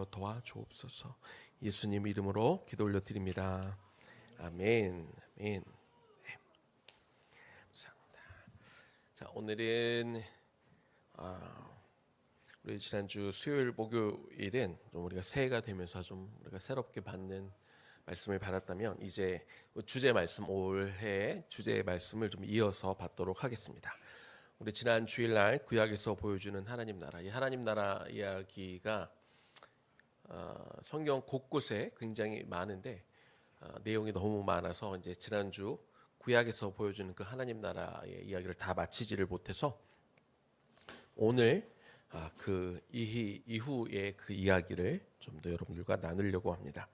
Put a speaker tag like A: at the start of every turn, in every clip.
A: 주여 도와주옵소서. 예수님 이름으로 기도 올려드립니다. 아멘. 아멘. 네. 감사합니다. 자, 오늘은 우리 지난주 수요일 목요일은 좀 우리가 새해가 되면서 좀 우리가 새롭게 받는 말씀을 받았다면 이제 주제 말씀, 올해 주제의 말씀을 좀 이어서 받도록 하겠습니다. 우리 지난 주일날 구약에서 보여주는 하나님 나라, 이 하나님 나라 이야기가 성경 곳곳에 굉장히 많은데 내용이 너무 많아서 이제 지난주 구약에서 보여주는 그 하나님 나라의 이야기를 다 마치지를 못해서 오늘 그 이후의 그 이야기를 좀 더 여러분들과 나누려고 합니다.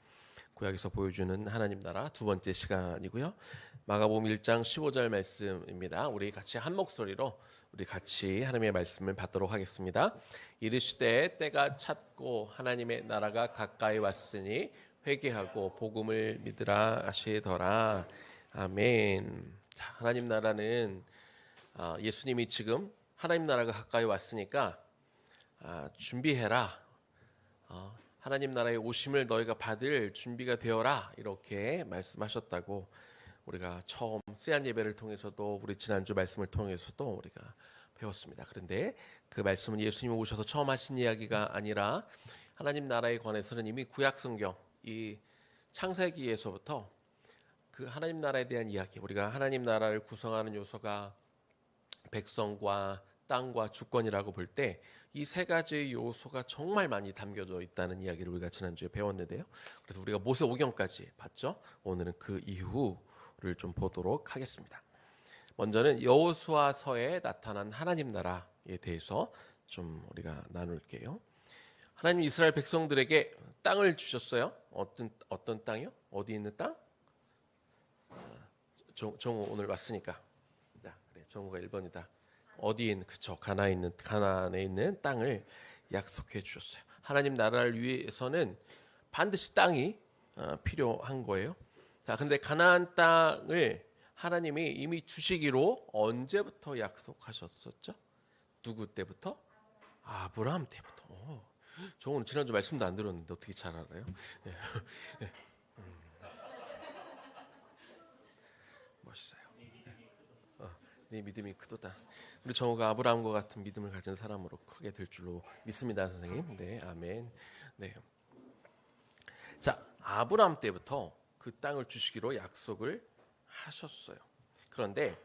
A: 구약에서 보여주는 하나님 나라 두 번째 시간이고요. 마가복음 1장 15절 말씀입니다. 우리 같이 한 목소리로 우리 같이 하나님의 말씀을 받도록 하겠습니다. 이르시되 때가 찼고 하나님의 나라가 가까이 왔으니 회개하고 복음을 믿으라 하시더라. 아멘. 자, 하나님 나라는 예수님이 지금 하나님 나라가 가까이 왔으니까 준비해라. 하나님 나라의 오심을 너희가 받을 준비가 되어라 이렇게 말씀하셨다고 우리가 처음 씨앗 예배를 통해서도 우리 지난주 말씀을 통해서도 우리가 배웠습니다. 그런데 그 말씀은 예수님이 오셔서 처음 하신 이야기가 아니라 하나님 나라에 관해서는 이미 구약 성경 이 창세기에서부터 그 하나님 나라에 대한 이야기, 우리가 하나님 나라를 구성하는 요소가 백성과 땅과 주권이라고 볼 때 이 세 가지의 요소가 정말 많이 담겨져 있다는 이야기를 우리가 지난주에 배웠는데요. 그래서 우리가 모세오경까지 봤죠. 오늘은 그 이후를 좀 보도록 하겠습니다. 먼저는 여호수아서에 나타난 하나님 나라에 대해서 좀 우리가 나눌게요. 하나님 이스라엘 백성들에게 땅을 주셨어요. 어떤 땅이요? 어디 있는 땅? 정우 오늘 왔으니까. 자, 그래, 정우가 1번이다. 어디에 있는 그쵸 가나안에 있는 땅을 약속해 주셨어요. 하나님 나라를 위해서는 반드시 땅이 필요한 거예요. 자, 근데 가나안 땅을 하나님이 이미 주시기로 언제부터 약속하셨었죠? 누구 때부터? 아브라함 때부터. 저 오늘 지난주 말씀도 안 들었는데 어떻게 잘 알아요? 예. 멋있어요. 네 믿음이 크도다. 우리 정우가 아브라함과 같은 믿음을 가진 사람으로 크게 될 줄로 믿습니다, 선생님. 네, 아멘. 네. 자, 아브라함 때부터 그 땅을 주시기로 약속을 하셨어요. 그런데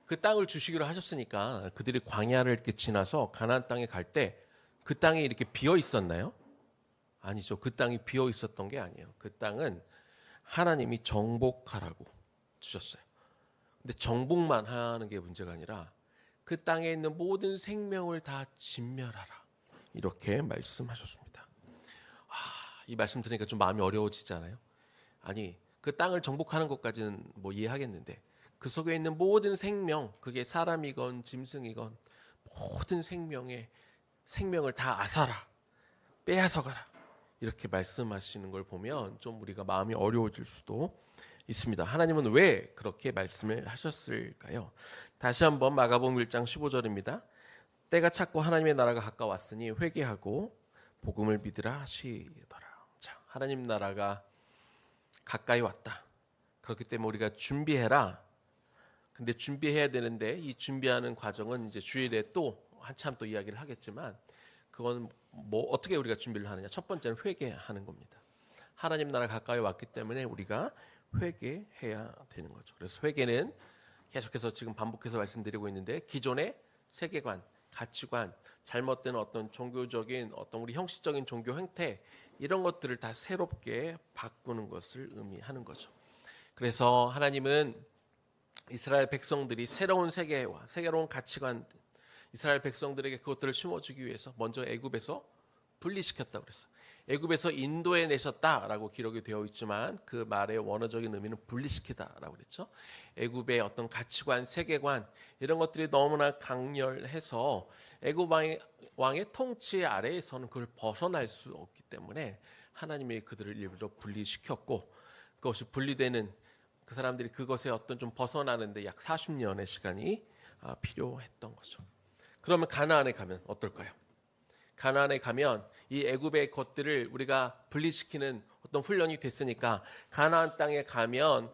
A: 그 땅을 주시기로 하셨으니까 그들이 광야를 이렇게 지나서 가나안 땅에 갈 때 그 땅이 이렇게 비어 있었나요? 아니죠. 그 땅이 비어 있었던 게 아니에요. 그 땅은 하나님이 정복하라고 주셨어요. 근데 정복만 하는 게 문제가 아니라 그 땅에 있는 모든 생명을 다 진멸하라 이렇게 말씀하셨습니다. 이 말씀 들으니까 좀 마음이 어려워지잖아요. 아니 그 땅을 정복하는 것까지는 뭐 이해하겠는데 그 속에 있는 모든 생명, 그게 사람이건 짐승이건 모든 생명을 다 아사라, 빼앗아가라 이렇게 말씀하시는 걸 보면 좀 우리가 마음이 어려워질 수도 있습니다. 하나님은 왜 그렇게 말씀을 하셨을까요? 다시 한번 마가복음 1장 15절입니다. 때가 찼고 하나님의 나라가 가까웠으니 회개하고 복음을 믿으라 하시더라. 자, 하나님 나라가 가까이 왔다. 그렇기 때문에 우리가 준비해라. 근데 준비해야 되는데 이 준비하는 과정은 이제 주일에 또 한참 또 이야기를 하겠지만 그건 뭐 어떻게 우리가 준비를 하느냐? 첫 번째는 회개하는 겁니다. 하나님 나라 가까이 왔기 때문에 우리가 회개해야 되는 거죠. 그래서 회개는 계속해서 지금 반복해서 말씀드리고 있는데 기존의 세계관, 가치관, 잘못된 어떤 종교적인 어떤 우리 형식적인 종교 행태 이런 것들을 다 새롭게 바꾸는 것을 의미하는 거죠. 그래서 하나님은 이스라엘 백성들이 새로운 세계와 새로운 가치관, 이스라엘 백성들에게 그것들을 심어주기 위해서 먼저 애굽에서 분리시켰다고 그랬어요. 애굽에서 인도에 내셨다라고 기록이 되어 있지만 그 말의 원어적인 의미는 분리시키다라고 그랬죠. 애굽의 어떤 가치관, 세계관 이런 것들이 너무나 강렬해서 애굽 왕의 통치 아래에서는 그걸 벗어날 수 없기 때문에 하나님이 그들을 일부러 분리시켰고 그것이 분리되는 그 사람들이 그것에 어떤 좀 벗어나는데 약 40년의 시간이 필요했던 거죠. 그러면 가나안에 가면 어떨까요? 가나안에 가면 이 애굽의 것들을 우리가 분리시키는 어떤 훈련이 됐으니까 가나안 땅에 가면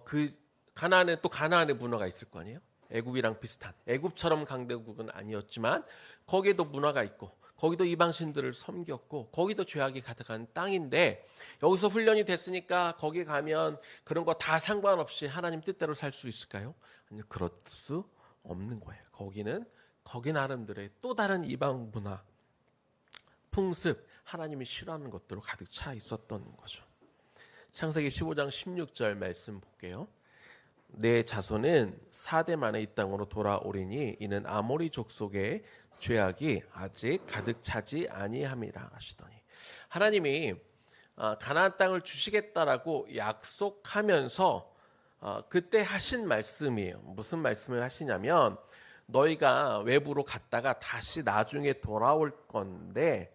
A: 그 가나안에 또 가나안의 문화가 있을 거 아니에요. 애굽이랑 비슷한, 애굽처럼 강대국은 아니었지만 거기에도 문화가 있고 거기도 이방신들을 섬겼고 거기도 죄악이 가득한 땅인데, 여기서 훈련이 됐으니까 거기 가면 그런 거 다 상관없이 하나님 뜻대로 살 수 있을까요? 아니, 그럴 수 없는 거예요. 거기는 거기 나름대로의 또 다른 이방 문화, 풍습, 하나님이 싫어하는 것들로 가득 차 있었던 거죠. 창세기 15장 16절 말씀 볼게요. 내 자손은 사대만에 이 땅으로 돌아오리니 이는 아모리 족속의 죄악이 아직 가득 차지 아니함이라 하시더니, 하나님이 가나안 땅을 주시겠다라고 약속하면서 그때 하신 말씀이에요. 무슨 말씀을 하시냐면, 너희가 외부로 갔다가 다시 나중에 돌아올 건데,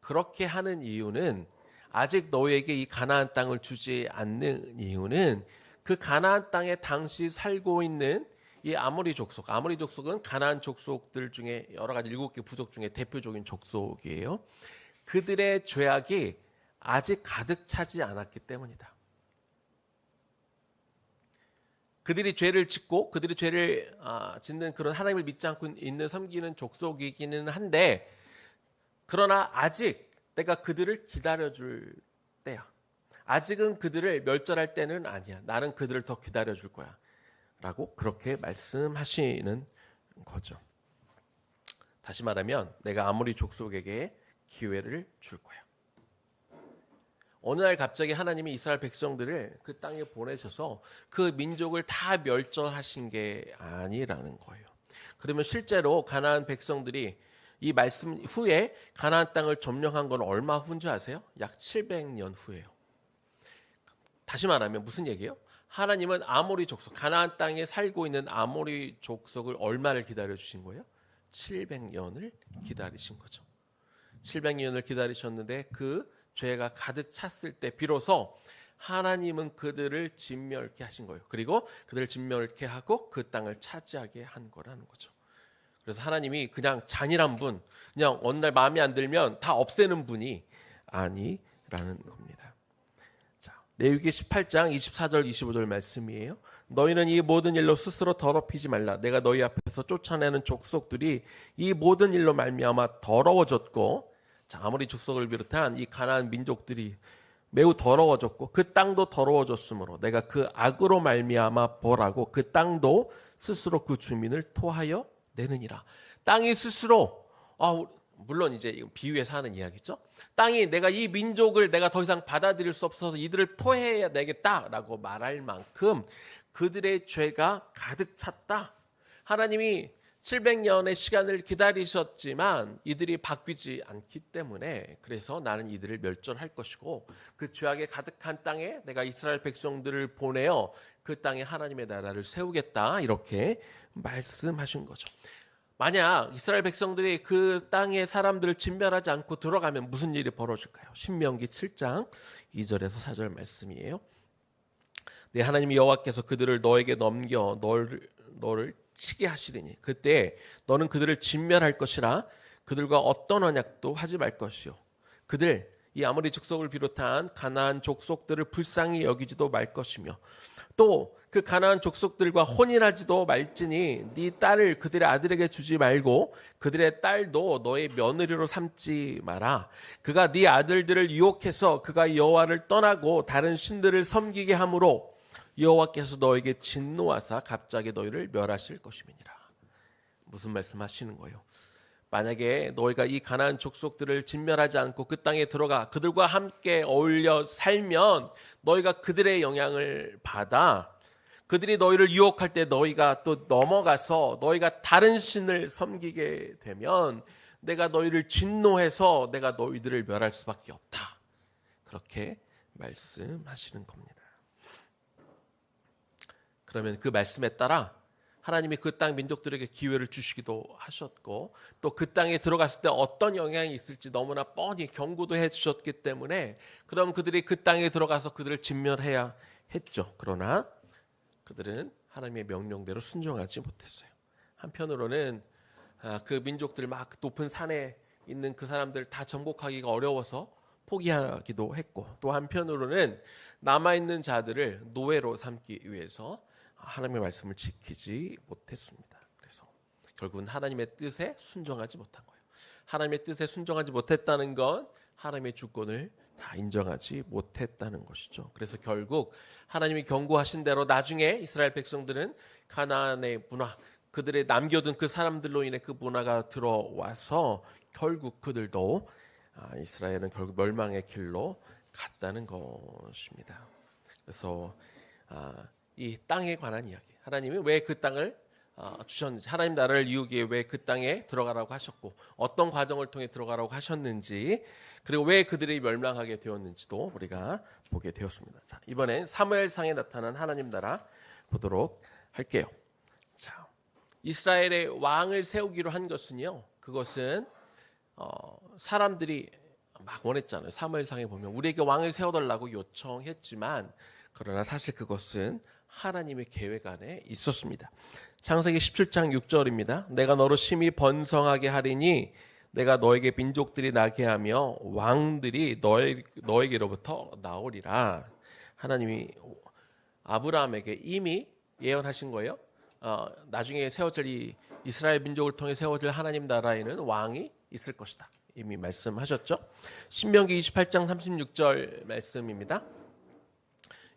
A: 그렇게 하는 이유는, 아직 너희에게 이 가나안 땅을 주지 않는 이유는 그 가나안 땅에 당시 살고 있는 이 아모리 족속은 가나안 족속들 중에 여러 가지 7개 부족 중에 대표적인 족속이에요. 그들의 죄악이 아직 가득 차지 않았기 때문이다. 그들이 죄를 짓고 그들이 죄를 짓는 그런 하나님을 믿지 않고 있는 섬기는 족속이기는 한데, 그러나 아직 내가 그들을 기다려줄 때야. 아직은 그들을 멸절할 때는 아니야. 나는 그들을 더 기다려줄 거야 라고 그렇게 말씀하시는 거죠. 다시 말하면 내가 아모리 족속에게 기회를 줄 거야. 어느 날 갑자기 하나님이 이스라엘 백성들을 그 땅에 보내셔서 그 민족을 다 멸절하신 게 아니라는 거예요. 그러면 실제로 가나안 백성들이 이 말씀 후에 가나안 땅을 점령한 건 얼마 후인지 아세요? 약 700년 후예요. 다시 말하면 무슨 얘기예요? 하나님은 아모리 족속, 가나안 땅에 살고 있는 아모리 족속을 얼마를 기다려 주신 거예요? 700년을 기다리신 거죠. 700년을 기다리셨는데 그 죄가 가득 찼을 때 비로소 하나님은 그들을 진멸케 하신 거예요. 그리고 그들을 진멸케 하고 그 땅을 차지하게 한 거라는 거죠. 그래서 하나님이 그냥 잔인한 분, 그냥 어느 날 마음에 안 들면 다 없애는 분이 아니라는 겁니다. 자, 레위기 18장 24절 25절 말씀이에요. 너희는 이 모든 일로 스스로 더럽히지 말라. 내가 너희 앞에서 쫓아내는 족속들이 이 모든 일로 말미암아 더러워졌고, 자, 아모리 족속을 비롯한 이 가나안 민족들이 매우 더러워졌고 그 땅도 더러워졌으므로 내가 그 악으로 말미암아 벌하고 그 땅도 스스로 그 주민을 토하여 내느니라. 땅이 스스로, 물론 이제 비유해서 하는 이야기죠. 땅이 내가 이 민족을 내가 더 이상 받아들일 수 없어서 이들을 토해야 되겠다라고 말할 만큼 그들의 죄가 가득 찼다. 하나님이 700년의 시간을 기다리셨지만 이들이 바뀌지 않기 때문에, 그래서 나는 이들을 멸절할 것이고 그 죄악에 가득한 땅에 내가 이스라엘 백성들을 보내어 그 땅에 하나님의 나라를 세우겠다, 이렇게 말씀하신 거죠. 만약 이스라엘 백성들이 그 땅의 사람들을 진멸하지 않고 들어가면 무슨 일이 벌어질까요? 신명기 7장 2절에서 4절 말씀이에요. 네, 하나님 여호와께서 그들을 너에게 넘겨 너를 치게 하시리니 그때 너는 그들을 진멸할 것이라. 그들과 어떤 언약도 하지 말 것이요, 그들 이 아모리 족속을 비롯한 가나안 족속들을 불쌍히 여기지도 말 것이며, 또 그 가나안 족속들과 혼인하지도 말지니 네 딸을 그들의 아들에게 주지 말고 그들의 딸도 너의 며느리로 삼지 마라. 그가 네 아들들을 유혹해서 그가 여호와를 떠나고 다른 신들을 섬기게 하므로 여호와께서 너에게 진노하사 갑자기 너희를 멸하실 것임이니라. 무슨 말씀하시는 거예요? 만약에 너희가 이 가나안 족속들을 진멸하지 않고 그 땅에 들어가 그들과 함께 어울려 살면 너희가 그들의 영향을 받아 그들이 너희를 유혹할 때 너희가 또 넘어가서 너희가 다른 신을 섬기게 되면 내가 너희를 진노해서 내가 너희들을 멸할 수밖에 없다. 그렇게 말씀하시는 겁니다. 그러면 그 말씀에 따라 하나님이 그 땅 민족들에게 기회를 주시기도 하셨고, 또 그 땅에 들어갔을 때 어떤 영향이 있을지 너무나 뻔히 경고도 해주셨기 때문에 그럼 그들이 그 땅에 들어가서 그들을 진멸해야 했죠. 그러나 그들은 하나님의 명령대로 순종하지 못했어요. 한편으로는 그 민족들 막 높은 산에 있는 그 사람들 다 정복하기가 어려워서 포기하기도 했고, 또 한편으로는 남아있는 자들을 노예로 삼기 위해서 하나님의 말씀을 지키지 못했습니다. 그래서 결국은 하나님의 뜻에 순종하지 못한 거예요. 하나님의 뜻에 순종하지 못했다는 건 하나님의 주권을 다 인정하지 못했다는 것이죠. 그래서 결국 하나님이 경고하신 대로 나중에 이스라엘 백성들은 가나안의 문화, 그들의 남겨둔 그 사람들로 인해 그 문화가 들어와서 결국 그들도 이스라엘은 결국 멸망의 길로 갔다는 것입니다. 그래서 이 땅에 관한 이야기, 하나님이 왜 그 땅을 주셨는지, 하나님 나라를 이루기 위해 왜 그 땅에 들어가라고 하셨고 어떤 과정을 통해 들어가라고 하셨는지, 그리고 왜 그들이 멸망하게 되었는지도 우리가 보게 되었습니다. 자, 이번엔 사무엘상에 나타난 하나님 나라 보도록 할게요. 자, 이스라엘의 왕을 세우기로 한 것은요, 그것은 사람들이 막 원했잖아요. 사무엘상에 보면 우리에게 왕을 세워달라고 요청했지만, 그러나 사실 그것은 하나님의 계획 안에 있었습니다. 창세기 17장 6절입니다. 내가 너로 심히 번성하게 하리니 내가 너에게 민족들이 나게 하며 왕들이 너에게로부터 나오리라. 하나님이 아브라함에게 이미 예언하신 거예요. 나중에 세워질 이 이스라엘 민족을 통해 세워질 하나님 나라에는 왕이 있을 것이다. 이미 말씀하셨죠. 신명기 28장 36절 말씀입니다.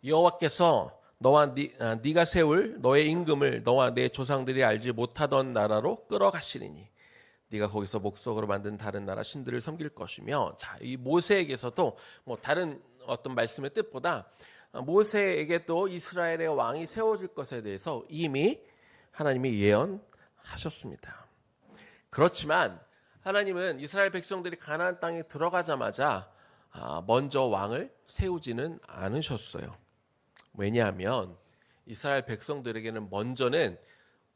A: 여호와께서 너와 네가 세울 너의 임금을 너와 내 조상들이 알지 못하던 나라로 끌어가시리니 네가 거기서 목석으로 만든 다른 나라 신들을 섬길 것이며. 자, 이 모세에게서도 뭐 다른 어떤 말씀의 뜻보다 모세에게 또 이스라엘의 왕이 세워질 것에 대해서 이미 하나님이 예언하셨습니다. 그렇지만 하나님은 이스라엘 백성들이 가나안 땅에 들어가자마자 먼저 왕을 세우지는 않으셨어요. 왜냐하면 이스라엘 백성들에게는 먼저는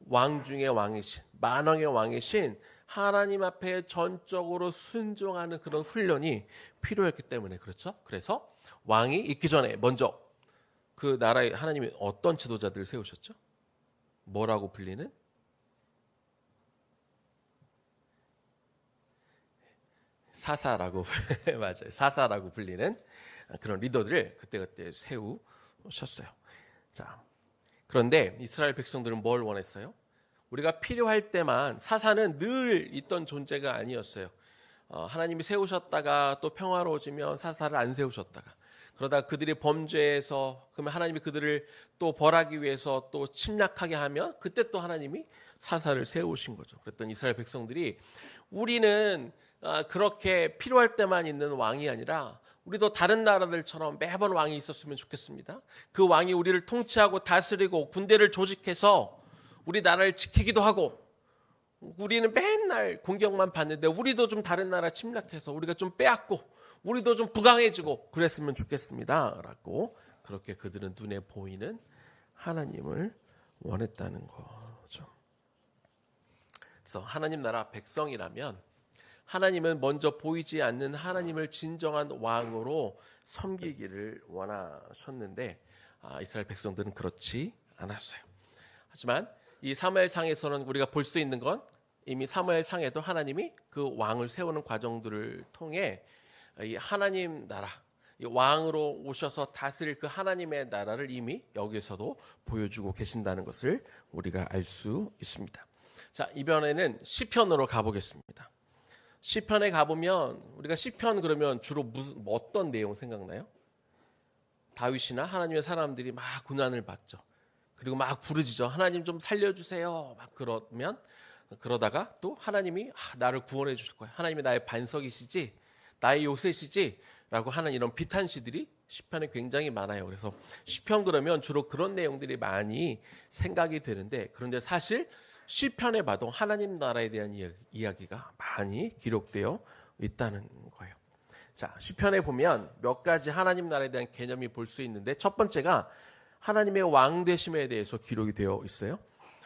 A: 왕 중의 왕이신, 만왕의 왕이신 하나님 앞에 전적으로 순종하는 그런 훈련이 필요했기 때문에 그렇죠. 그래서 왕이 있기 전에 먼저 그 나라에 하나님이 어떤 지도자들을 세우셨죠? 뭐라고 불리는? 사사라고 맞아요. 사사라고 불리는 그런 리더들을 그때그때 세우셨어요. 자, 그런데 이스라엘 백성들은 뭘 원했어요? 우리가 필요할 때만, 사사는 늘 있던 존재가 아니었어요. 하나님이 세우셨다가 또 평화로워지면 사사를 안 세우셨다가, 그러다 그들이 범죄해서 그러면 하나님이 그들을 또 벌하기 위해서 또 침략하게 하면 그때 또 하나님이 사사를 세우신 거죠. 그랬더니 이스라엘 백성들이 우리는 그렇게 필요할 때만 있는 왕이 아니라 우리도 다른 나라들처럼 매번 왕이 있었으면 좋겠습니다. 그 왕이 우리를 통치하고 다스리고 군대를 조직해서 우리 나라를 지키기도 하고, 우리는 맨날 공격만 받는데 우리도 좀 다른 나라 침략해서 우리가 좀 빼앗고 우리도 좀 부강해지고 그랬으면 좋겠습니다 라고, 그렇게 그들은 눈에 보이는 하나님을 원했다는 거죠. 그래서 하나님 나라 백성이라면 하나님은 먼저 보이지 않는 하나님을 진정한 왕으로 섬기기를 원하셨는데 이스라엘 백성들은 그렇지 않았어요. 하지만 이 사무엘상에서는 우리가 볼 수 있는 건, 이미 사무엘상에도 하나님이 그 왕을 세우는 과정들을 통해 이 하나님 나라, 이 왕으로 오셔서 다스릴 그 하나님의 나라를 이미 여기서도 보여주고 계신다는 것을 우리가 알 수 있습니다. 자, 이번에는 시편으로 가보겠습니다. 시편에 가보면 우리가 시편 그러면 주로 어떤 내용 생각나요? 다윗이나 하나님의 사람들이 막 고난을 받죠. 그리고 막 부르짖어. 하나님 좀 살려주세요. 막 그러다가 또 하나님이 나를 구원해 주실 거야. 하나님이 나의 반석이시지, 나의 요새시지 라고 하는 이런 비탄시들이 시편에 굉장히 많아요. 그래서 시편 그러면 주로 그런 내용들이 많이 생각이 되는데, 그런데 사실 시편에 봐도 하나님 나라에 대한 이야기가 많이 기록되어 있다는 거예요. 자, 시편에 보면 몇 가지 하나님 나라에 대한 개념이 볼 수 있는데, 첫 번째가 하나님의 왕 되심에 대해서 기록이 되어 있어요.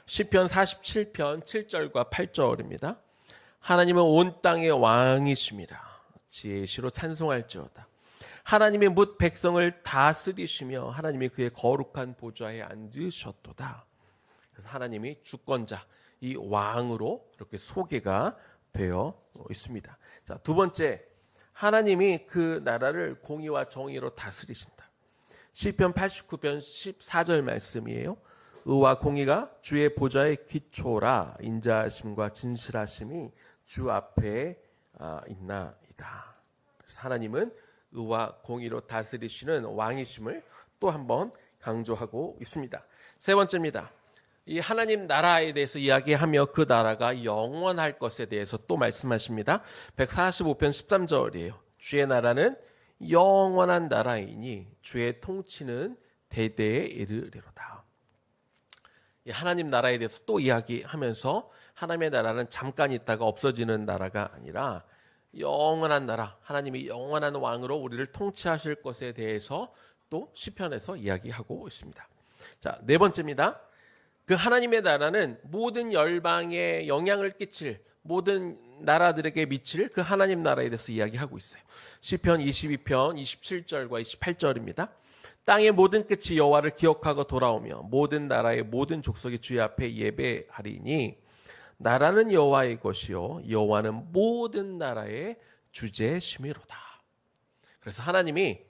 A: 시편 47편 7절과 8절입니다. 하나님은 온 땅의 왕이심이라 지혜의 시로 찬송할지어다. 하나님이 뭇 백성을 다스리시며 하나님이 그의 거룩한 보좌에 앉으셨도다. 그래서 하나님이 주권자, 이 왕으로 이렇게 소개가 되어 있습니다. 자, 자, 두 번째, 하나님이 그 나라를 공의와 정의로 다스리신다. 시편 89편 14절 말씀이에요. 의와 공의가 주의 보좌의 기초라, 인자하심과 진실하심이 주 앞에 있나이다. 하나님은 의와 공의로 다스리시는 왕이심을 또 한 번 강조하고 있습니다. 세 번째입니다. 이 하나님 나라에 대해서 이야기하며 그 나라가 영원할 것에 대해서 또 말씀하십니다. 145편 13절이에요. 주의 나라는 영원한 나라이니 주의 통치는 대대에 이르리로다. 이 하나님 나라에 대해서 또 이야기하면서 하나님의 나라는 잠깐 있다가 없어지는 나라가 아니라 영원한 나라, 하나님이 영원한 왕으로 우리를 통치하실 것에 대해서 또 시편에서 이야기하고 있습니다. 자, 네 번째입니다. 그 하나님의 나라는 모든 열방에 영향을 끼칠, 모든 나라들에게 미칠 그 하나님 나라에 대해서 이야기하고 있어요. 시편 22편 27절과 28절입니다. 땅의 모든 끝이 여호와를 기억하고 돌아오며 모든 나라의 모든 족속이 주의 앞에 예배하리니 나라는 여호와의 것이요 여호와는 모든 나라의 주제심이로다. 그래서 하나님이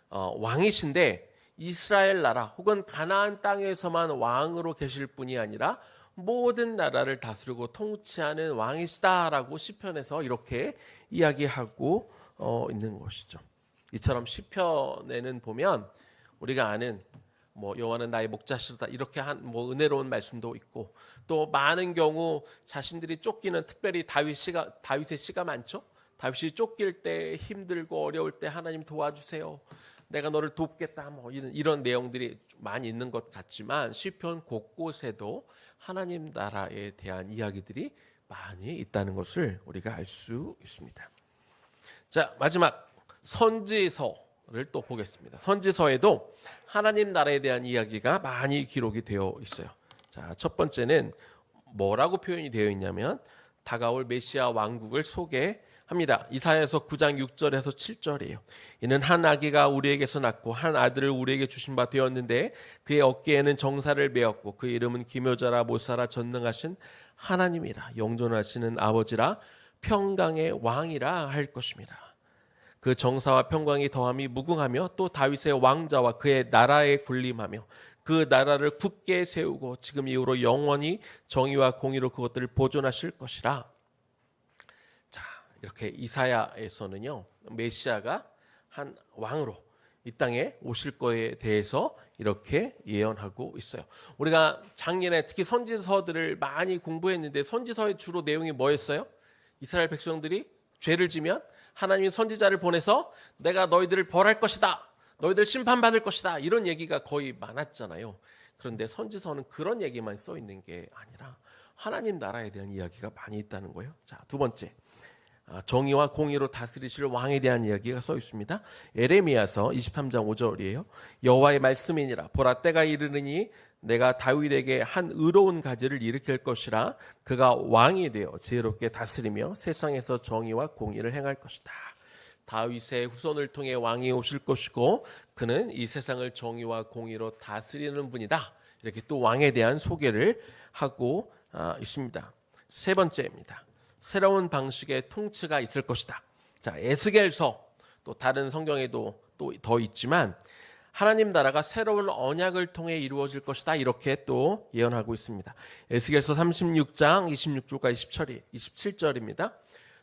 A: 왕이신데 이스라엘 나라 혹은 가나안 땅에서만 왕으로 계실 뿐이 아니라 모든 나라를 다스리고 통치하는 왕이시다라고 시편에서 이렇게 이야기하고 있는 것이죠. 이처럼 시편에는 보면 우리가 아는 여호와는 나의 목자시로다 이렇게 한 은혜로운 말씀도 있고, 또 많은 경우 자신들이 쫓기는, 특별히 다윗의 시가 많죠. 다윗이 쫓길 때 힘들고 어려울 때 하나님 도와주세요, 내가 너를 돕겠다, 이런 내용들이 많이 있는 것 같지만 시편 곳곳에도 하나님 나라에 대한 이야기들이 많이 있다는 것을 우리가 알 수 있습니다. 자, 마지막 선지서를 또 보겠습니다. 선지서에도 하나님 나라에 대한 이야기가 많이 기록이 되어 있어요. 자, 첫 번째는 뭐라고 표현이 되어 있냐면 다가올 메시아 왕국을 소개합니다. 이사야서 9장 6절에서 7절이에요. 이는 한 아기가 우리에게서 낳고 한 아들을 우리에게 주신 바 되었는데 그의 어깨에는 정사를 메었고 그 이름은 기묘자라 못사라 전능하신 하나님이라 영존하시는 아버지라 평강의 왕이라 할 것입니다. 그 정사와 평강이 더함이 무궁하며 또 다윗의 왕자와 그의 나라에 군림하며 그 나라를 굳게 세우고 지금 이후로 영원히 정의와 공의로 그것들을 보존하실 것이라. 자, 이렇게 이사야에서는요, 메시아가 한 왕으로 이 땅에 오실 거에 대해서 이렇게 예언하고 있어요. 우리가 작년에 특히 선지서들을 많이 공부했는데 선지서의 주로 내용이 뭐였어요? 이스라엘 백성들이 죄를 지면 하나님이 선지자를 보내서 내가 너희들을 벌할 것이다, 너희들 심판받을 것이다, 이런 얘기가 거의 많았잖아요. 그런데 선지서는 그런 얘기만 써 있는 게 아니라 하나님 나라에 대한 이야기가 많이 있다는 거예요. 자, 두 번째, 정의와 공의로 다스리실 왕에 대한 이야기가 써 있습니다. 에레미야서 23장 5절이에요. 여호와의 말씀이니라. 보라, 때가 이르느니 내가 다윗에게 한 의로운 가지를 일으킬 것이라. 그가 왕이 되어 지혜롭게 다스리며 세상에서 정의와 공의를 행할 것이다. 다윗의 후손을 통해 왕이 오실 것이고 그는 이 세상을 정의와 공의로 다스리는 분이다. 이렇게 또 왕에 대한 소개를 하고 있습니다. 세 번째입니다. 새로운 방식의 통치가 있을 것이다. 자, 에스겔서, 또 다른 성경에도 또 더 있지만 하나님 나라가 새로운 언약을 통해 이루어질 것이다, 이렇게 또 예언하고 있습니다. 에스겔서 36장 26절과 27절입니다.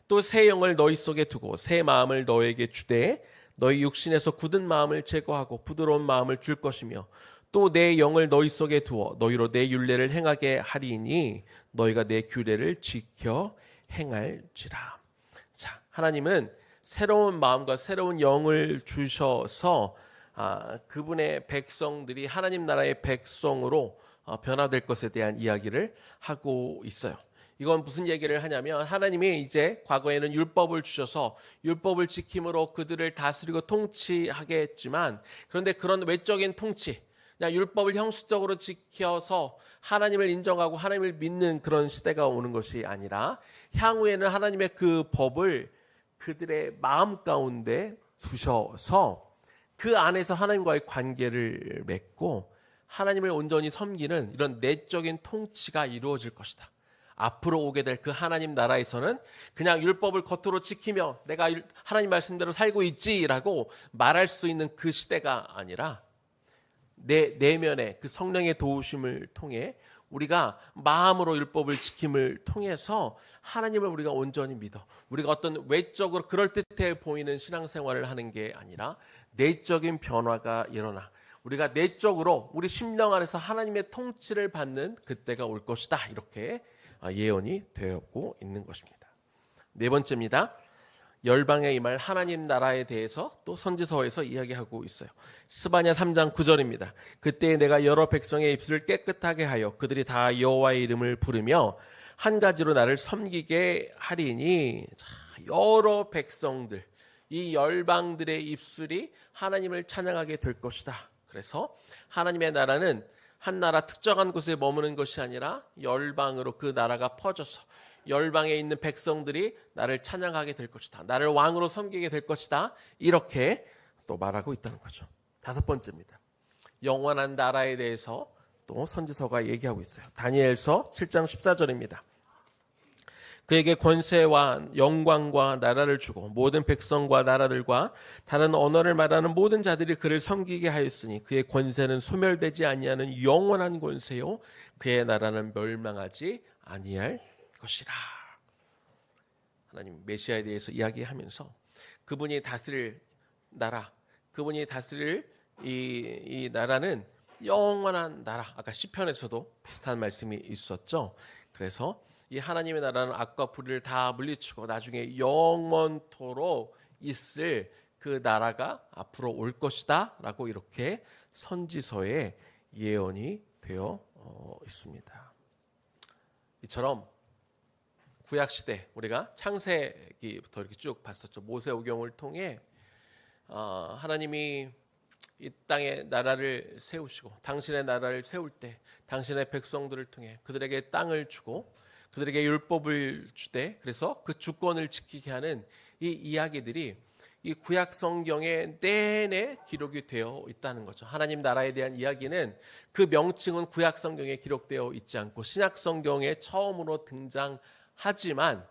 A: 또 새 영을 너희 속에 두고 새 마음을 너에게 주되 너희 육신에서 굳은 마음을 제거하고 부드러운 마음을 줄 것이며 또 내 영을 너희 속에 두어 너희로 내 율례를 행하게 하리니 너희가 내 규례를 지켜 행할지라. 자, 하나님은 새로운 마음과 새로운 영을 주셔서 그분의 백성들이 하나님 나라의 백성으로 변화될 것에 대한 이야기를 하고 있어요. 이건 무슨 얘기를 하냐면 하나님이 이제 과거에는 율법을 주셔서 율법을 지킴으로 그들을 다스리고 통치하게 했지만, 그런데 그런 외적인 통치, 그냥 율법을 형식적으로 지켜서 하나님을 인정하고 하나님을 믿는 그런 시대가 오는 것이 아니라 향후에는 하나님의 그 법을 그들의 마음 가운데 두셔서 그 안에서 하나님과의 관계를 맺고 하나님을 온전히 섬기는 이런 내적인 통치가 이루어질 것이다. 앞으로 오게 될 그 하나님 나라에서는 그냥 율법을 겉으로 지키며 내가 하나님 말씀대로 살고 있지라고 말할 수 있는 그 시대가 아니라 내 내면의 그 성령의 도우심을 통해 우리가 마음으로 율법을 지킴을 통해서 하나님을 우리가 온전히 믿어 우리가 어떤 외적으로 그럴듯해 보이는 신앙생활을 하는 게 아니라 내적인 변화가 일어나 우리가 내적으로 우리 심령 안에서 하나님의 통치를 받는 그때가 올 것이다. 이렇게 예언이 되었고 있는 것입니다. 네 번째입니다. 열방에 임할 하나님 나라에 대해서 또 선지서에서 이야기하고 있어요. 스바냐 3장 9절입니다. 그때 내가 여러 백성의 입술을 깨끗하게 하여 그들이 다 여호와의 이름을 부르며 한 가지로 나를 섬기게 하리니. 자, 여러 백성들, 이 열방들의 입술이 하나님을 찬양하게 될 것이다. 그래서 하나님의 나라는 한 나라 특정한 곳에 머무는 것이 아니라 열방으로 그 나라가 퍼져서 열방에 있는 백성들이 나를 찬양하게 될 것이다. 나를 왕으로 섬기게 될 것이다. 이렇게 또 말하고 있다는 거죠. 다섯 번째입니다. 영원한 나라에 대해서 또 선지서가 얘기하고 있어요. 다니엘서 7장 14절입니다. 그에게 권세와 영광과 나라를 주고 모든 백성과 나라들과 다른 언어를 말하는 모든 자들이 그를 섬기게 하였으니 그의 권세는 소멸되지 아니하는 영원한 권세요 그의 나라는 멸망하지 아니할 것이라. 하나님 메시아에 대해서 이야기하면서 그분이 다스릴 나라, 그분이 다스릴 이 나라는 영원한 나라. 아까 시편에서도 비슷한 말씀이 있었죠. 그래서 이 하나님의 나라는 악과 불의를 다 물리치고 나중에 영원토록 있을 그 나라가 앞으로 올 것이다 라고 이렇게 선지서에 예언이 되어 있습니다. 이처럼 구약시대 우리가 창세기부터 이렇게 쭉 봤었죠. 모세오경을 통해 하나님이 이 땅에 나라를 세우시고 당신의 나라를 세울 때 당신의 백성들을 통해 그들에게 땅을 주고 그들에게 율법을 주되 그래서 그 주권을 지키게 하는 이 이야기들이 이 구약 성경에 내내 기록이 되어 있다는 거죠. 하나님 나라에 대한 이야기는 그 명칭은 구약 성경에 기록되어 있지 않고 신약 성경에 처음으로 등장하지만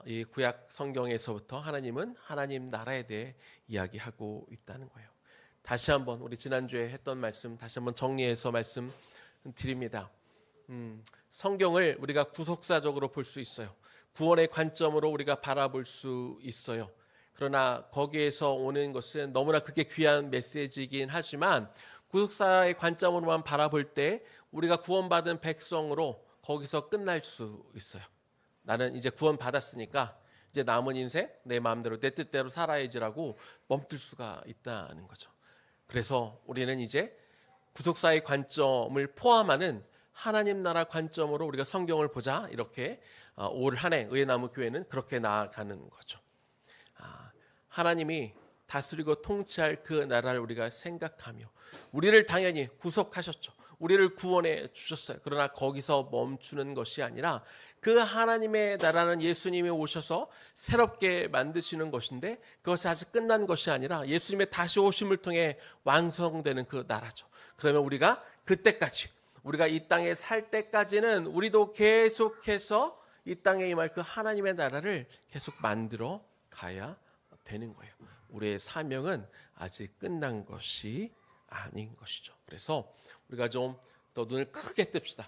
A: 이 구약 성경에서부터 하나님은 하나님 나라에 대해 이야기하고 있다는 거예요. 다시 한번 우리 지난주에 했던 말씀 다시 한번 정리해서 말씀드립니다. 성경을 우리가 구속사적으로 볼 수 있어요. 구원의 관점으로 우리가 바라볼 수 있어요. 그러나 거기에서 오는 것은 너무나 그게 귀한 메시지이긴 하지만 구속사의 관점으로만 바라볼 때 우리가 구원받은 백성으로 거기서 끝날 수 있어요. 나는 이제 구원받았으니까 이제 남은 인생 내 마음대로 내 뜻대로 살아야지라고 멈출 수가 있다는 거죠. 그래서 우리는 이제 구속사의 관점을 포함하는 하나님 나라 관점으로 우리가 성경을 보자 이렇게 올 한 해 의회나무 교회는 그렇게 나아가는 거죠. 하나님이 다스리고 통치할 그 나라를 우리가 생각하며 우리를 당연히 구속하셨죠. 우리를 구원해 주셨어요. 그러나 거기서 멈추는 것이 아니라 그 하나님의 나라는 예수님이 오셔서 새롭게 만드시는 것인데 그것이 아직 끝난 것이 아니라 예수님의 다시 오심을 통해 완성되는 그 나라죠. 그러면 우리가 그때까지 우리가 이 땅에 살 때까지는 우리도 계속해서 이 땅에 임할 그 하나님의 나라를 계속 만들어 가야 되는 거예요. 우리의 사명은 아직 끝난 것이 아닌 것이죠. 그래서 우리가 좀 더 눈을 크게 뜹시다.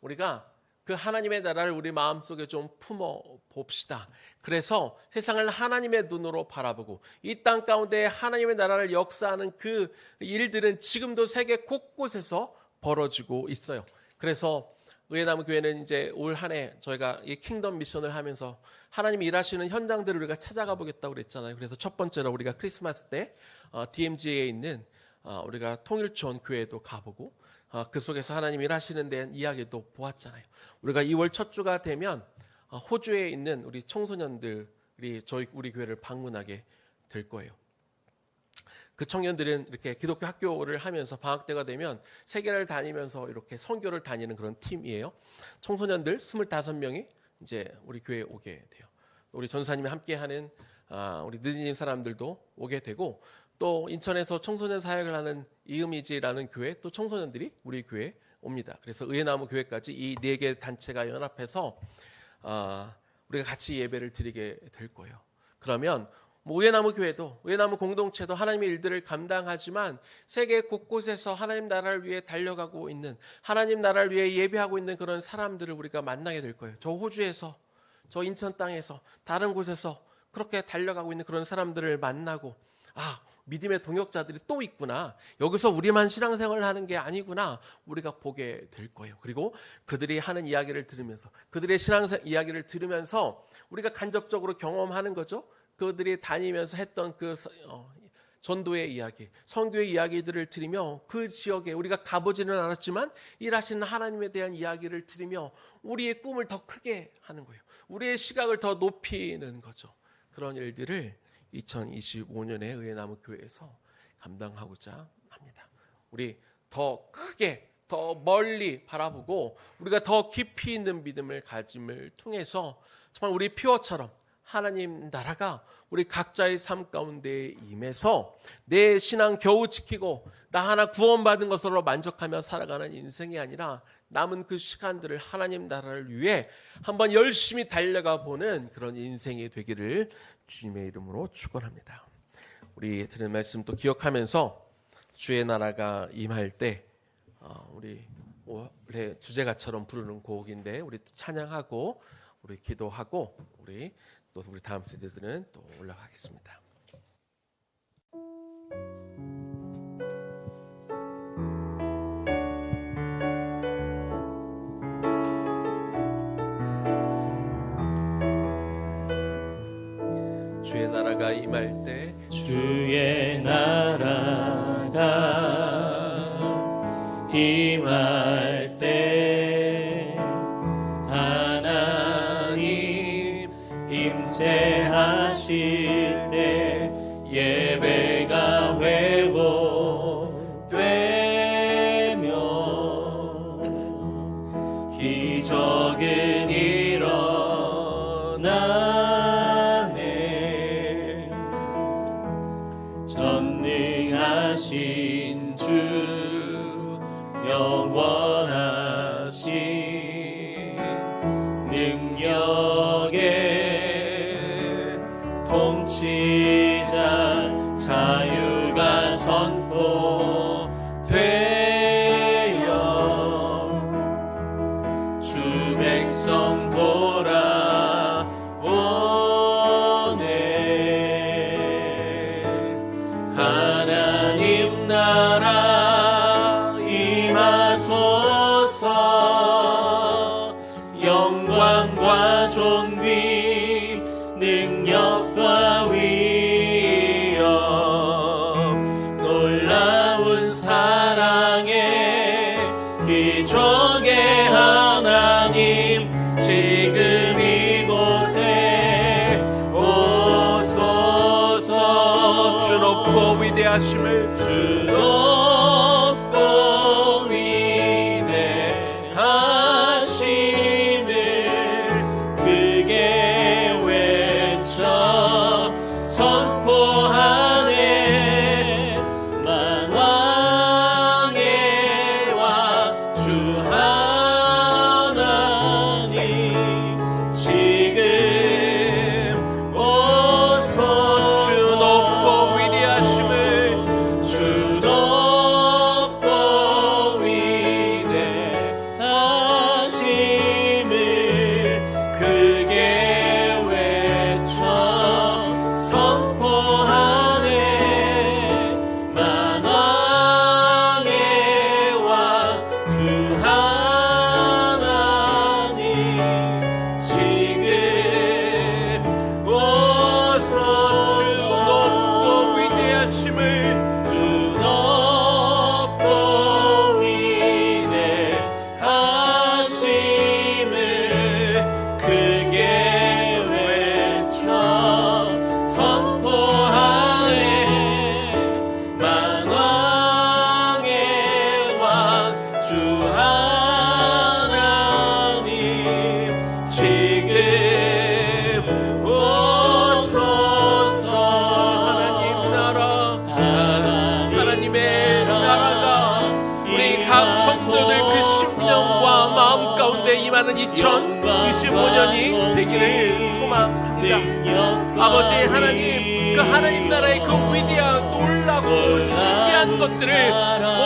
A: 우리가 그 하나님의 나라를 우리 마음속에 좀 품어 봅시다. 그래서 세상을 하나님의 눈으로 바라보고 이 땅 가운데 하나님의 나라를 역사하는 그 일들은 지금도 세계 곳곳에서 벌어지고 있어요. 그래서 의회나무 교회는 이제 올 한 해 저희가 이 킹덤 미션을 하면서 하나님이 일하시는 현장들을 우리가 찾아가 보겠다고 그랬잖아요. 그래서 첫 번째로 우리가 크리스마스 때 DMZ에 있는 우리가 통일촌 교회도 가보고 그 속에서 하나님 일하시는 데 대한 이야기도 보았잖아요. 우리가 2월 첫 주가 되면 호주에 있는 우리 청소년들이 우리 교회를 방문하게 될 거예요. 그 청년들은 이렇게 기독교 학교를 하면서 방학 때가 되면 세계를 다니면서 이렇게 선교를 다니는 그런 팀이에요. 청소년들 25명이 이제 우리 교회에 오게 돼요. 우리 전사님이 함께하는 우리 느디님 사람들도 오게 되고 또 인천에서 청소년 사역을 하는 이음이지라는 교회 또 청소년들이 우리 교회에 옵니다. 그래서 의회나무 교회까지 이 4개 단체가 연합해서 우리가 같이 예배를 드리게 될 거예요. 그러면 의회나무 교회도, 의회나무 공동체도 하나님의 일들을 감당하지만 세계 곳곳에서 하나님 나라를 위해 달려가고 있는, 하나님 나라를 위해 예배하고 있는 그런 사람들을 우리가 만나게 될 거예요. 저 호주에서, 저 인천 땅에서, 다른 곳에서 그렇게 달려가고 있는 그런 사람들을 만나고, 믿음의 동역자들이 또 있구나, 여기서 우리만 신앙생활을 하는 게 아니구나, 우리가 보게 될 거예요. 그리고 그들이 하는 이야기를 들으면서, 그들의 신앙생활 이야기를 들으면서 우리가 간접적으로 경험하는 거죠. 그들이 다니면서 했던 그 전도의 이야기, 선교의 이야기들을 들으며 그 지역에 우리가 가보지는 않았지만 일하시는 하나님에 대한 이야기를 들으며 우리의 꿈을 더 크게 하는 거예요. 우리의 시각을 더 높이는 거죠. 그런 일들을 2025년에 의회나무 교회에서 감당하고자 합니다. 우리 더 크게, 더 멀리 바라보고 우리가 더 깊이 있는 믿음을 가짐을 통해서 정말 우리 피어처럼 하나님 나라가 우리 각자의 삶 가운데 임해서 내 신앙 겨우 지키고 나 하나 구원받은 것으로 만족하며 살아가는 인생이 아니라 남은 그 시간들을 하나님 나라를 위해 한번 열심히 달려가 보는 그런 인생이 되기를 주님의 이름으로 축원합니다. 우리 들은 말씀 또 기억하면서 주의 나라가 임할 때 우리 원래 주제가처럼 부르는 곡인데 우리 찬양하고 우리 기도하고 우리 다음 세대들은 또 올라가겠습니다. 주의 나라가 임할 때,
B: 주의 나라가 임할 때 하나님 임재하실 때 예배가 회복되며 기적은 일어나네. 전능하신 주 영원하신 능력의 통치자 자유가 선포되어 주 백성 돌아오네. 하나님 나라 임하소서. 영광과 존귀 능력과 위엄 놀라운 사랑의 기적의 하나님 지금 이곳에 오소서.
A: 주 높고 위대하심을,
B: 주 높고 위대하심을 크게 외쳐 선포하네. 만왕의 왕 주 하나님 지금 오소서.
A: 주 높고 위대하심을,
B: 주 높고
A: 가운데 임하는 2025년이 되기를 소망합니다. 아버지 하나님, 그 하나님 나라의 그 위대한 놀랍고 신기한 것들을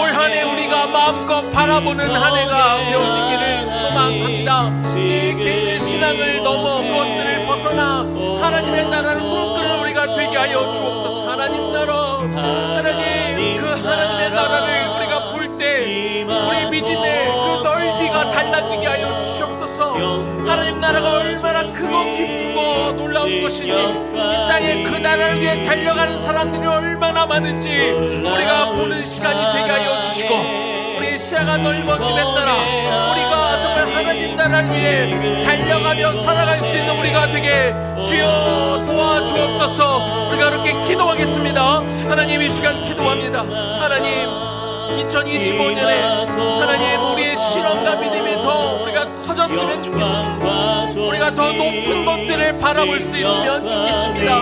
A: 올 한 해 우리가 마음껏 바라보는 한 해가 되어지기를 소망합니다. 이 개인의 신앙을 넘어 그것들을 벗어나 하나님의 나라를 꿈꾸는 우리가 되게 하여 주옵소서. 하나님 나라, 하나님 그 하나님의 나라를 우리가 볼 때 우리 믿음의 그 넓이가 달라지게 하여 주시옵소서. 하나님 나라가 얼마나 크고 기쁘고 놀라운 것인지, 이 땅에 그 나라를 위해 달려가는 사람들이 얼마나 많은지 우리가 보는 시간이 되게 하여 주시고, 우리 시야가 넓어짐에 따라 우리가 정말 하나님 나라를 위해 달려가며 살아갈 수 있는 우리가 되게 주여 도와주옵소서. 우리가 그렇게 기도하겠습니다. 하나님 이 시간 기도합니다. 하나님 2025년에 하나님 우리의 신앙과 믿음이 더 우리가 커졌으면 좋겠습니다. 우리가 더 높은 것들을 바라볼 수 있으면 좋겠습니다.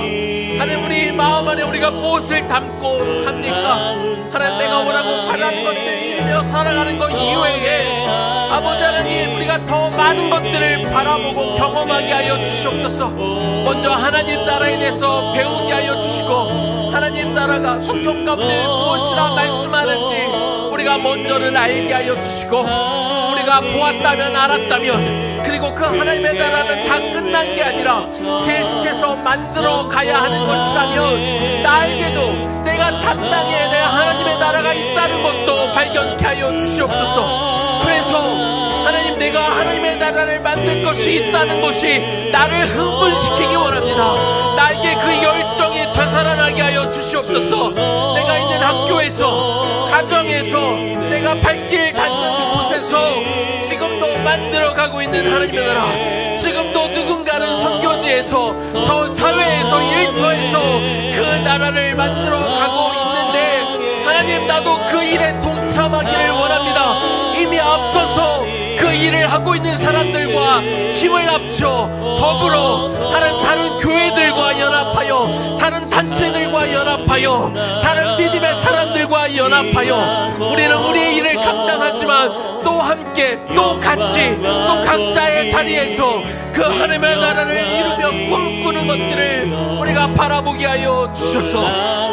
A: 하나님 우리 마음 안에 우리가 무엇을 담고 합니까? 하나님 내가 원하고 바라는 것들을 이루며 살아가는 것 이외에 아버지 하나님 우리가 더 많은 것들을 바라보고 경험하게 하여 주시옵소서. 먼저 하나님 나라에 대해서 배우게 하여 주시고, 하나님 나라가 성경 가운데 무엇이라 말씀하는지 우리가 먼저는 알게 하여 주시고, 우리가 보았다면 알았다면, 그리고 그 하나님의 나라는 다 끝난 게 아니라 계속해서 만들어 가야 하는 것이라면 나에게도 내가 담당해야 될 하나님의 나라가 있다는 것도 발견케 하여 주시옵소서. 그래서 하나님 내가 하나님의 나라를 만들 것이 있다는 것이 나를 흥분시키기 원합니다. 나에게 그 열정이 되살아나게 하여 주시옵소서. 내가 있는 학교에서, 가정에서, 내가 발길 닿는 곳에서 지금도 만들어가고 있는 하나님의 나라, 지금도 누군가는 선교지에서, 저 사회에서, 일터에서 그 나라를 만들어가고 있는데 하나님 나도 그 일에 동참하기를 원합니다. 이미 앞서서 그 일을 하고 있는 사람들과 힘을 합쳐 더불어 다른 교회들과 연합하여, 다른 단체들과 연합하여, 다른 믿음의 사람들과 연합하여 우리는 우리의 일을 감당하지만 또 함께, 또 같이, 또 각자의 자리에서 그 하나님의 나라를 이루며 꿈꾸는 것들을 우리가 바라보게 하여 주셔서,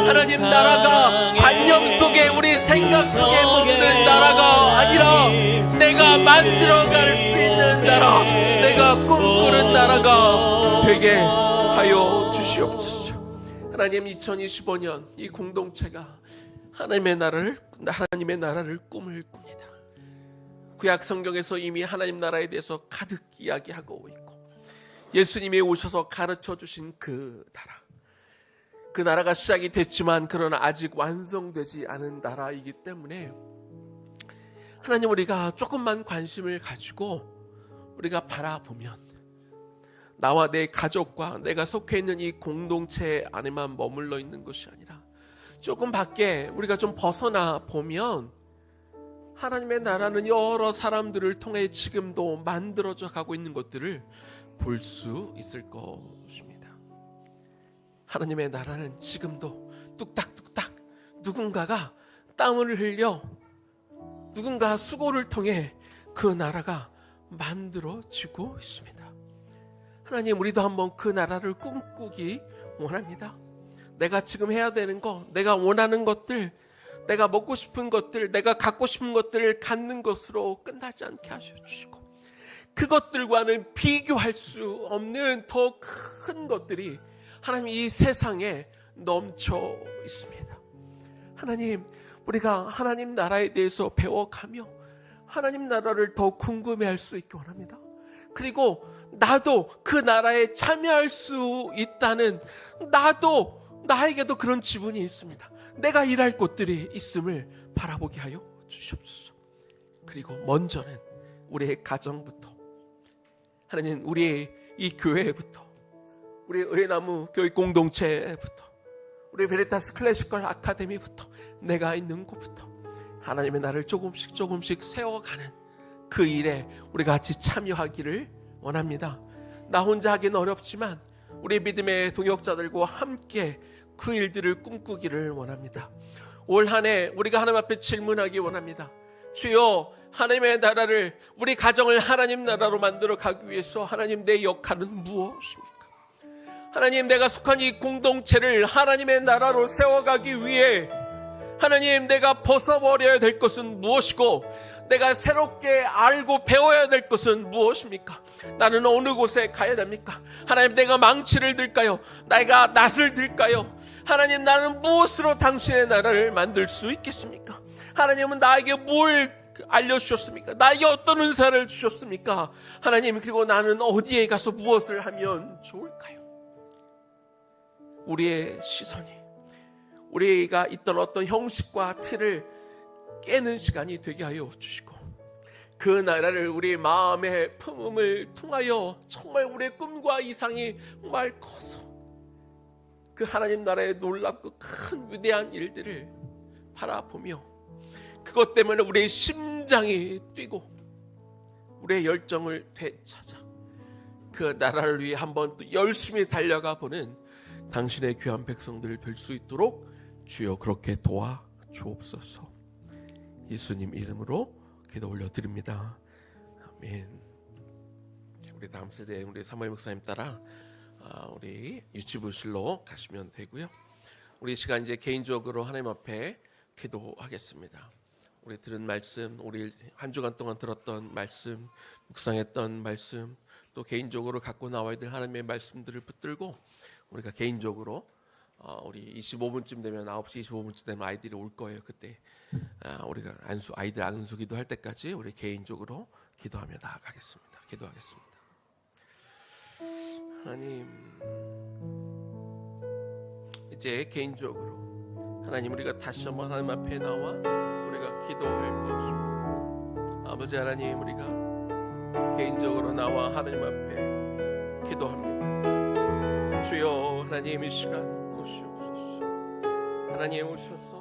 A: 하나님 나라가 관념 속에 우리 생각 속에 머무는 나라가 아니라 내가 만들어갈 수 있는 나라, 내가 꿈꾸는 나라가 되게 하여 주시옵소서. 하나님 2025년 이 공동체가 하나님의 나라를 꿈을 꿉니다. 구약 성경에서 이미 하나님 나라에 대해서 가득 이야기하고 있고, 예수님이 오셔서 가르쳐 주신 그 나라, 그 나라가 시작이 됐지만 그러나 아직 완성되지 않은 나라이기 때문에 하나님 우리가 조금만 관심을 가지고 우리가 바라보면 나와 내 가족과 내가 속해 있는 이 공동체 안에만 머물러 있는 것이 아니라 조금 밖에 우리가 좀 벗어나 보면 하나님의 나라는 여러 사람들을 통해 지금도 만들어져 가고 있는 것들을 볼 수 있을 것입니다. 하나님의 나라는 지금도 뚝딱뚝딱 누군가가 땀을 흘려 누군가 수고를 통해 그 나라가 만들어지고 있습니다. 하나님 우리도 한번 그 나라를 꿈꾸기 원합니다. 내가 지금 해야 되는 거, 내가 원하는 것들, 내가 먹고 싶은 것들, 내가 갖고 싶은 것들을 갖는 것으로 끝나지 않게 하셔주시고, 그것들과는 비교할 수 없는 더 큰 것들이 하나님 이 세상에 넘쳐 있습니다. 하나님 우리가 하나님 나라에 대해서 배워가며 하나님 나라를 더 궁금해할 수 있게 원합니다. 그리고 나도 그 나라에 참여할 수 있다는, 나에게도 그런 지분이 있습니다. 내가 일할 곳들이 있음을 바라보게 하여 주시옵소서. 그리고 먼저는 우리의 가정부터, 하나님 우리의 이 교회부터, 우리의 의나무 교육 공동체부터, 우리 베리타스 클래시컬 아카데미부터, 내가 있는 곳부터 하나님의 나라를 조금씩 세워가는 그 일에 우리가 같이 참여하기를 원합니다. 나 혼자 하기는 어렵지만 우리 믿음의 동역자들과 함께 그 일들을 꿈꾸기를 원합니다. 올 한 해 우리가 하나님 앞에 질문하기 원합니다. 주여, 하나님의 나라를, 우리 가정을 하나님 나라로 만들어 가기 위해서 하나님, 내 역할은 무엇입니까? 하나님, 내가 속한 이 공동체를 하나님의 나라로 세워가기 위해 하나님, 내가 벗어버려야 될 것은 무엇이고 내가 새롭게 알고 배워야 될 것은 무엇입니까? 나는 어느 곳에 가야 됩니까? 하나님, 내가 망치를 들까요? 내가 낫을 들까요? 하나님, 나는 무엇으로 당신의 나라를 만들 수 있겠습니까? 하나님은 나에게 뭘 알려주셨습니까? 나에게 어떤 은사를 주셨습니까? 하나님, 그리고 나는 어디에 가서 무엇을 하면 좋을까요? 우리의 시선이 우리가 있던 어떤 형식과 틀을 깨는 시간이 되게 하여 주시고, 그 나라를 우리 마음의 품음을 통하여 정말 우리의 꿈과 이상이 정말 커서 그 하나님 나라의 놀랍고 큰 위대한 일들을 바라보며 그것 때문에 우리의 심장이 뛰고 우리의 열정을 되찾아 그 나라를 위해 한번 또 열심히 달려가 보는 당신의 귀한 백성들 될 수 있도록 주여 그렇게 도와 주옵소서. 예수님 이름으로 기도 올려드립니다. 아멘. 우리 다음 세대 우리 사무엘 목사님 따라 우리 유치부실로 가시면 되고요. 우리 시간 이제 개인적으로 하나님 앞에 기도하겠습니다. 우리 들은 말씀, 우리 한 주간 동안 들었던 말씀, 묵상했던 말씀, 또 개인적으로 갖고 나와야 될 하나님의 말씀들을 붙들고 우리가 개인적으로 우리 25분쯤 되면 9시 25분쯤 되면 아이들이 올 거예요. 그때 우리가 아이들 안수 기도할 때까지 우리 개인적으로 기도하며 나아가겠습니다. 기도하겠습니다. 하나님, 이제 개인적으로 하나님, 우리가 다시 한번 하나님 앞에 나와 우리가 기도할 것입니다. 아버지 하나님, 우리가 개인적으로 나와 하나님 앞에 기도합니다. 주여, 하나님 이 시간 오시옵소서. 하나님 오셔서